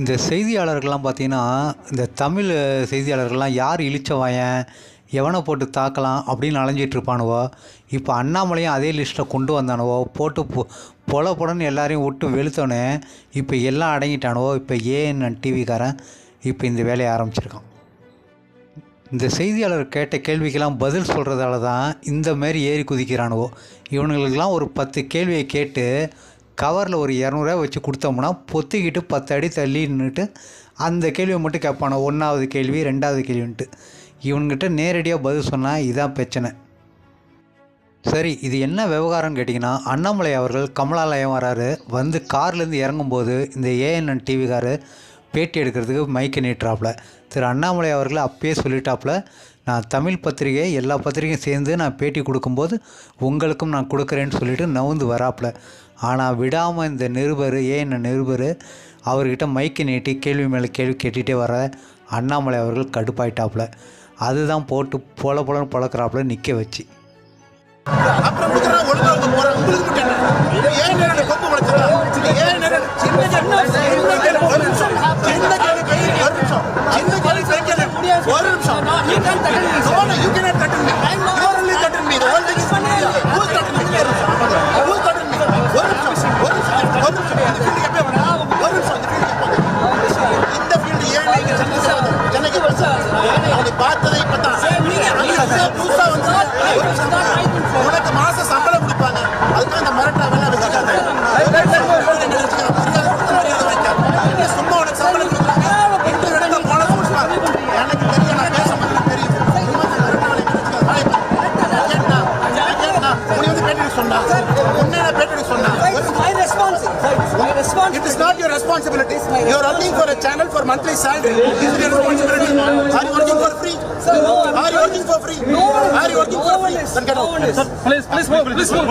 இந்த செய்தியாளர்கள்லாம் பார்த்தீங்கன்னா, இந்த தமிழ் செய்தியாளர்கள்லாம் யார் இளிச்சவாயன், எவனை போட்டு தாக்கலாம் அப்படின்னு அலைஞ்சிட்டு இருப்பானுவோ. இப்போ அண்ணாமலையும் அதே லிஸ்ட்டில் கொண்டு வந்தானுவோ. போட்டு பொல பொலன்னு எல்லாரையும் விட்டு வெளுத்தோன்னே இப்போ எல்லாம் அடங்கிட்டானுவோ. இப்போ ஏஎன்என் டிவிக்காரன் இப்போ இந்த வேலையை ஆரம்பிச்சிருக்கான். இந்த செய்தியாளர் கேட்ட கேள்விக்கெல்லாம் பதில் சொல்கிறதால தான் இந்த மாரி ஏறி குதிக்கிறானுவோ. இவனுங்களுக்கெல்லாம் ஒரு 10 கேள்வியை கேட்டு கவரில் ஒரு 200 வச்சு கொடுத்தோம்னா பொத்திக்கிட்டு 10 அடி தள்ளி நின்றுட்டு அந்த கேள்வியை மட்டும் கேட்பானோ. 1வது கேள்வி 2வது கேள்வின்ட்டு இவன்கிட்ட நேரடியாக பதில் சொன்னால் இதான் பிரச்சனை. சரி, இது என்ன விவகாரம்னு கேட்டிங்கன்னா, அண்ணாமலை அவர்கள் கமலாலயம் வராரு. வந்து கார்லேருந்து இறங்கும்போது இந்த ஏஎன்என் டிவிக்காரு பேட்டி எடுக்கிறதுக்கு மைக்கை நீட்டுறாப்புல. திரு அண்ணாமலை அவர்கள் அப்பயே சொல்லிட்டாப்புல, நான் தமிழ் பத்திரிகை எல்லா பத்திரிகையும் சேர்ந்து நான் பேட்டி கொடுக்கும்போது உங்களுக்கும் நான் கொடுக்குறேன்னு சொல்லிட்டு நவுந்து வராப்புல. ஆனால் விடாமல் இந்த நிருபர் ஏஎன்என் நிருபர் அவர்கிட்ட மைக்கை நீட்டி கேள்வி மேலே கேள்வி கேட்டுகிட்டே வர அண்ணாமலை அவர்கள் கடுப்பாயிட்டாப்புல. அதுதான் போட்டு பொலன்னு பொழக்கிறாப்புல நிற்க வச்சு. பார்த்ததை உனக்கு மாச சம்பளம் கொடுப்பாங்க. அதுக்கு அந்த மிரட்டா வேலை வச்சுக்காங்க. சும்மா உனக்கு சம்பளம் கொடுக்குறாங்க. 2 இடத்துல போன கொடுப்பாங்க. எனக்கு தெரியும், நான் பேச மாட்டேன் தெரியும். It is not your responsibility. You are working for a channel for monthly salary. Is it your responsibility? Are you working for free? Are you working for free? Are you working for free? Then get out. Please move.